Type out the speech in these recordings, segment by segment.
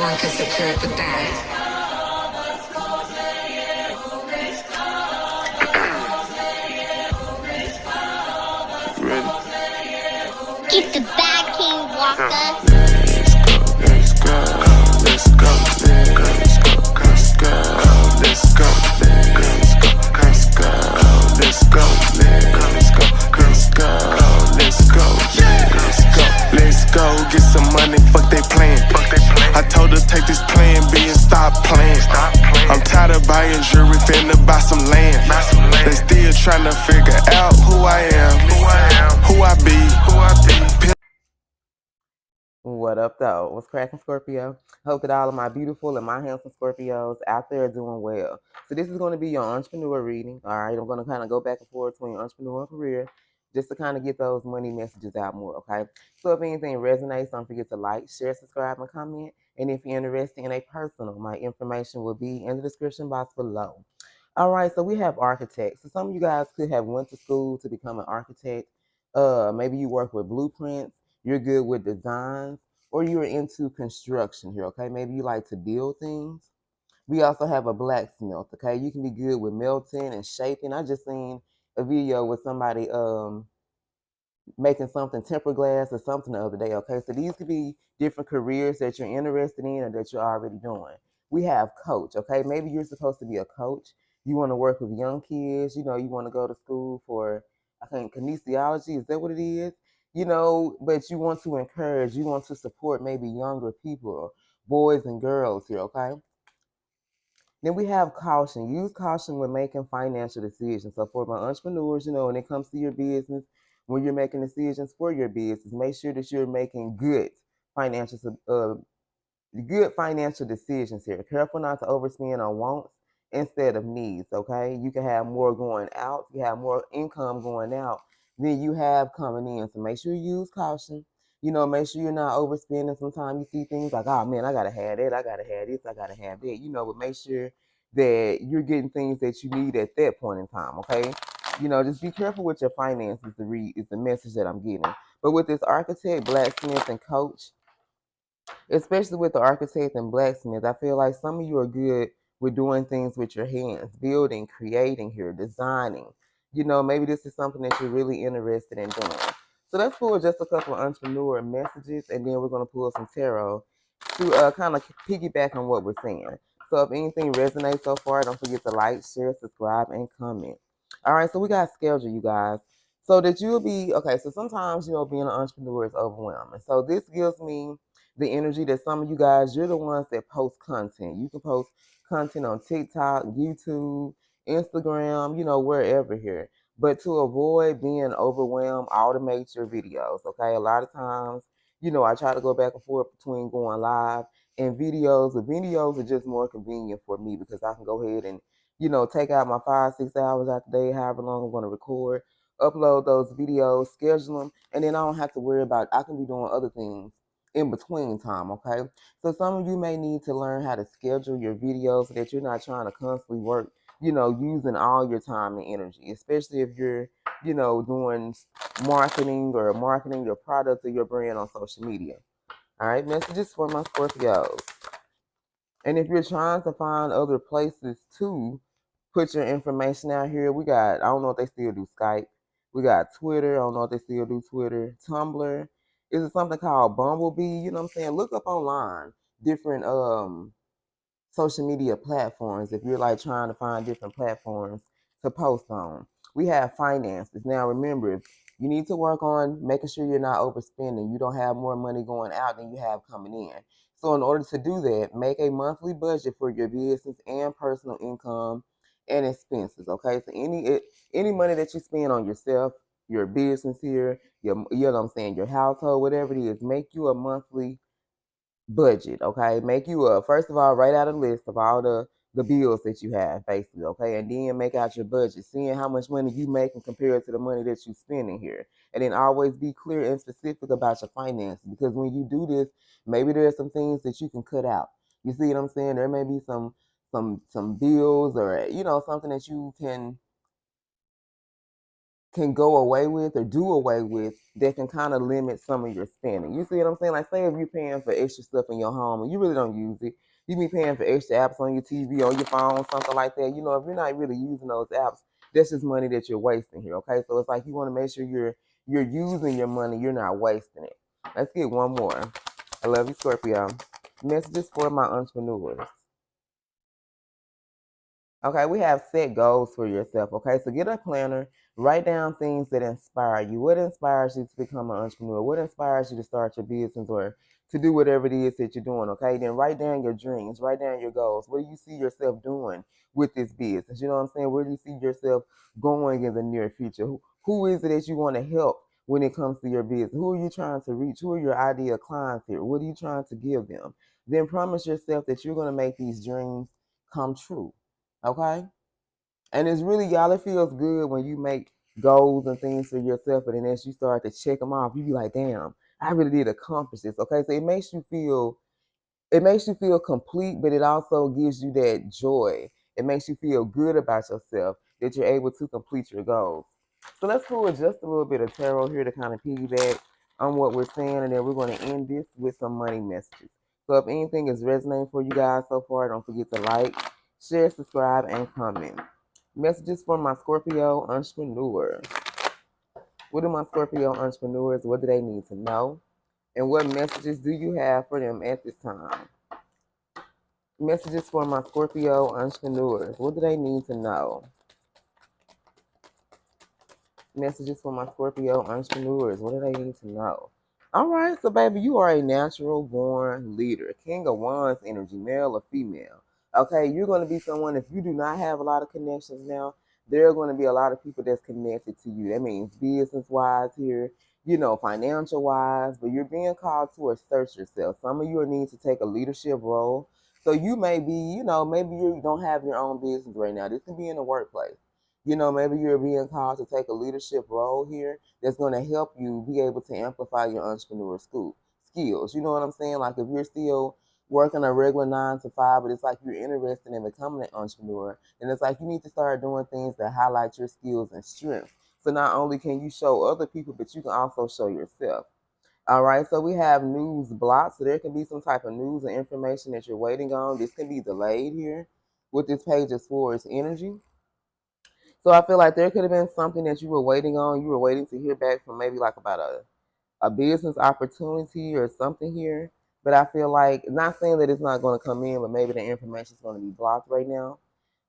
want to secure the bag. Get the bag, King Walker. Let's go, let's go, let's go, let's go, let's go, let's go, let's go, let's go, let's go, let's go, let's go, let's go, get some money, fuck they plan. I told her take this plan B and stop playing. I'm tired of buying jewelry, finna buy some land. They still tryna figure out who I am, who I be. What up, though? What's cracking, Scorpio? Hope that all of my beautiful and my handsome Scorpios out there are doing well. So this is going to be your entrepreneur reading. All right, I'm going to kind of go back and forth between entrepreneur and career just to kind of get those money messages out more, okay? So if anything resonates, don't forget to like, share, subscribe, and comment. And if you're interested in a personal, my information will be in the description box below. All right, so we have architects. So some of you guys could have went to school to become an architect. Maybe you work with blueprints. You're good with designs, or you're into construction here, okay? Maybe you like to build things. We also have a blacksmith, okay? You can be good with melting and shaping. I just seen a video with somebody making something temper glass or something the other day, okay? So these could be different careers that you're interested in or that you're already doing. We have coach, okay? Maybe you're supposed to be a coach. You want to work with young kids. You know, you want to go to school for, I think, kinesiology. Is that what it is? You know, but you want to encourage, you want to support maybe younger people, boys and girls here, okay? Then we have caution. Use caution when making financial decisions. So for my entrepreneurs, you know, when it comes to your business, when you're making decisions for your business, make sure that you're making financial good financial decisions here. Careful not to overspend on wants instead of needs, okay? You can have more going out, you have more income going out than you have coming in. So make sure you use caution. You know, make sure you're not overspending. Sometimes you see things like, oh man, I gotta have that, I gotta have this, I gotta have that. You know, but make sure that you're getting things that you need at that point in time, okay? You know, just be careful with your finances to read is the message that I'm getting. But with this architect, blacksmith, and coach, especially with the architect and blacksmith, I feel like some of you are good with doing things with your hands, building, creating here, designing. You know, maybe this is something that you're really interested in doing. So let's pull just a couple of entrepreneur messages, and then we're going to pull some tarot to kind of piggyback on what we're saying. So if anything resonates so far, don't forget to like, share, subscribe, and comment. All right, so we got schedule, you guys. So that you'll be, okay, so sometimes, you know, being an entrepreneur is overwhelming. So this gives me the energy that some of you guys, you're the ones that post content. You can post content on TikTok, YouTube, Instagram, you know, wherever here. But to avoid being overwhelmed, automate your videos, okay? A lot of times, you know, I try to go back and forth between going live and videos. The videos are just more convenient for me because I can go ahead and, you know, take out my 5-6 hours out the day, however long I'm going to record, upload those videos, schedule them, and then I don't have to worry about, I can be doing other things in between time, okay? So some of you may need to learn how to schedule your videos so that you're not trying to constantly work, you know, using all your time and energy, especially if you're, you know, doing marketing or marketing your product or your brand on social media. All right, messages for my Scorpios. And if you're trying to find other places to put your information out here, we got, I don't know if they still do Skype. We got Twitter. I don't know if they still do Twitter. Tumblr. Is it something called Bumblebee? You know what I'm saying? Look up online different social media platforms if you're like trying to find different platforms to post on. We have finances. Now remember, you need to work on making sure you're not overspending. You don't have more money going out than you have coming in. So in order to do that, make a monthly budget for your business and personal income and expenses. Okay, so any money that you spend on yourself, your business here, you know what I'm saying, your household, whatever it is, make you a monthly budget, okay? Make you a, first of all, write out a list of all the bills that you have, basically, okay? And then make out your budget, seeing how much money you make and compare it to the money that you're spending here. And then always be clear and specific about your finances, because when you do this, maybe there are some things that you can cut out. You see what I'm saying? There may be some bills or, you know, something that you can can go away with or do away with that can kind of limit some of your spending. You see what I'm saying? Like, say if you're paying for extra stuff in your home and you really don't use it, you be paying for extra apps on your TV, on your phone, something like that. You know, if you're not really using those apps, that's just money that you're wasting here. Okay, so it's like you want to make sure you're using your money, you're not wasting it. Let's get one more. I love you, Scorpio. Messages for my entrepreneurs. Okay, we have set goals for yourself. Okay, so get a planner, write down things that inspire you. What inspires you to become an entrepreneur? What inspires you to start your business or to do whatever it is that you're doing? Okay, then write down your dreams, write down your goals. What do you see yourself doing with this business? You know what I'm saying? Where do you see yourself going in the near future? Who is it that you want to help when it comes to your business? Who are you trying to reach? Who are your ideal clients here? What are you trying to give them? Then promise yourself that you're going to make these dreams come true. Okay? And it's really, y'all, it feels good when you make goals and things for yourself, and then as you start to check them off, you be like, damn, I really did accomplish this. Okay? So it makes you feel complete, but it also gives you that joy. It makes you feel good about yourself that you're able to complete your goals. So let's pull just a little bit of tarot here to kind of piggyback on what we're saying, and then we're going to end this with some money messages. So if anything is resonating for you guys so far, don't forget to like, share, subscribe, and comment. Messages for my Scorpio entrepreneurs. What do my Scorpio entrepreneurs, what do they need to know? And what messages do you have for them at this time? Messages for my Scorpio entrepreneurs. What do they need to know? Messages for my Scorpio entrepreneurs. What do they need to know? All right, so baby, you are a natural born leader. King of Wands energy, male or female. Okay, you're going to be someone, if you do not have a lot of connections now, there are going to be a lot of people that's connected to you. That means business wise here, financial wise, but you're being called to assert yourself. Some of you are need to take a leadership role. So you may be, maybe you don't have your own business right now. This can be in the workplace. Maybe you're being called to take a leadership role here that's going to help you be able to amplify your entrepreneur skills. You know what I'm saying? Like if you're still working a regular 9 to 5, but it's like you're interested in becoming an entrepreneur, and it's like you need to start doing things that highlight your skills and strengths. So not only can you show other people, but you can also show yourself. All right, so we have news blocks. So there can be some type of news and information that you're waiting on. This can be delayed here with this page as far as energy. So I feel like there could have been something that you were waiting on. You were waiting to hear back from maybe like about a business opportunity or something here. But I feel like, not saying that it's not going to come in, but maybe the information is going to be blocked right now.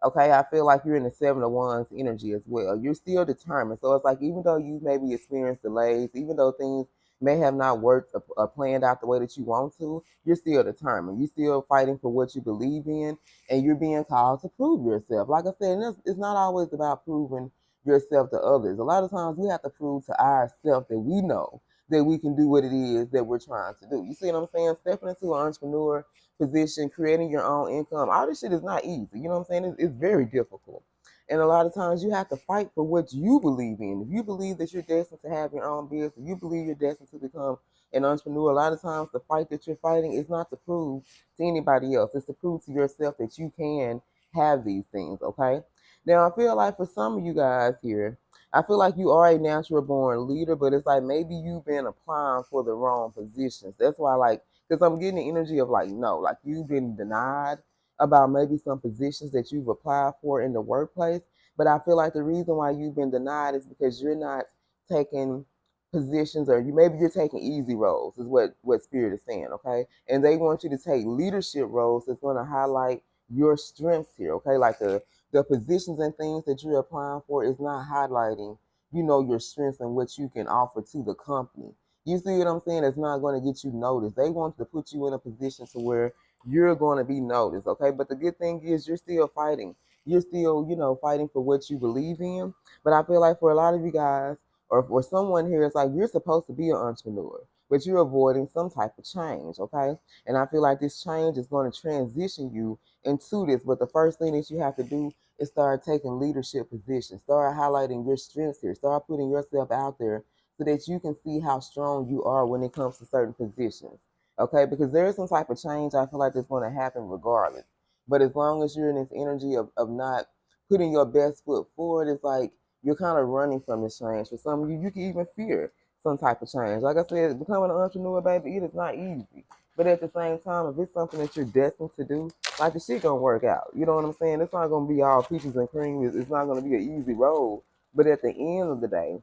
Okay, I feel like you're in the 7 of Wands energy as well. You're still determined. So it's like, even though you maybe experienced delays, even though things may have not worked or planned out the way that you want to, you're still determined. You're still fighting for what you believe in, and you're being called to prove yourself. Like I said, it's not always about proving yourself to others. A lot of times we have to prove to ourselves that we know that we can do what it is that we're trying to do. You see what I'm saying? Stepping into an entrepreneur position, creating your own income, all this shit is not easy. You know what I'm saying? It's very difficult. And a lot of times you have to fight for what you believe in. If you believe that you're destined to have your own business, if you believe you're destined to become an entrepreneur, a lot of times the fight that you're fighting is not to prove to anybody else. It's to prove to yourself that you can have these things, okay? Now, I feel like for some of you guys here, I feel like you are a natural born leader, but it's like maybe you've been applying for the wrong positions. That's why, like, because I'm getting the energy of like, no, like you've been denied about maybe some positions that you've applied for in the workplace. But I feel like the reason why you've been denied is because you're not taking positions, or maybe you're taking easy roles, is what Spirit is saying, okay? And they want you to take leadership roles that's going to highlight your strengths here, okay? Like the positions and things that you're applying for is not highlighting, your strengths and what you can offer to the company. You see what I'm saying? It's not going to get you noticed. They want to put you in a position to where you're going to be noticed, okay? But the good thing is you're still fighting. You're still, fighting for what you believe in. But I feel like for a lot of you guys, or for someone here, it's like you're supposed to be an entrepreneur, but you're avoiding some type of change, okay? And I feel like this change is going to transition you into this. But the first thing that you have to do is start taking leadership positions. Start highlighting your strengths here. Start putting yourself out there so that you can see how strong you are when it comes to certain positions. Okay, because there is some type of change I feel like that's going to happen regardless. But as long as you're in this energy of not putting your best foot forward, it's like you're kind of running from this change. For some of you, you can even fear some type of change. Like I said, becoming an entrepreneur, baby, it is not easy. But at the same time, if it's something that you're destined to do, like the shit gonna work out. You know what I'm saying? It's not gonna be all peaches and cream. It's not gonna be an easy road. But at the end of the day,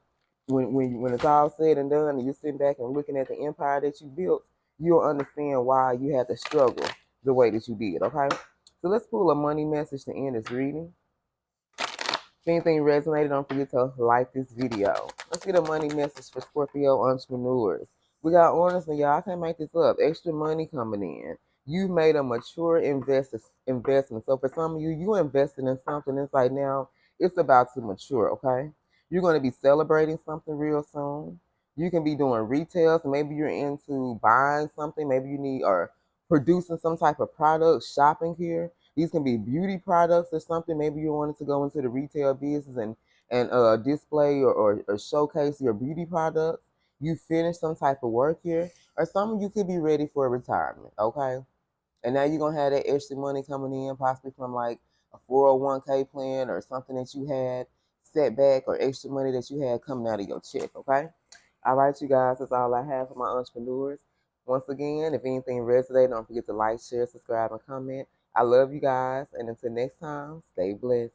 when it's all said and done, and you're sitting back and looking at the empire that you built, you'll understand why you had to struggle the way that you did. Okay, so let's pull a money message to end this reading. If anything resonated, don't forget to like this video. Let's get a money message for Scorpio entrepreneurs. We got honestly, y'all, I can't make this up. Extra money coming in. You made a mature investment. So for some of you, you invested in something. It's like now it's about to mature, okay? You're going to be celebrating something real soon. You can be doing retails. Maybe you're into buying something. Maybe you need or producing some type of product, shopping here. These can be beauty products or something. Maybe you wanted to go into the retail business and display or showcase your beauty products. You finish some type of work here, or some of you could be ready for retirement, okay? And now you're gonna have that extra money coming in, possibly from like a 401k plan or something that you had set back, or extra money that you had coming out of your check, okay? All right, you guys, that's all I have for my entrepreneurs. Once again, if anything resonated, don't forget to like, share, subscribe, and comment. I love you guys, and until next time, stay blessed.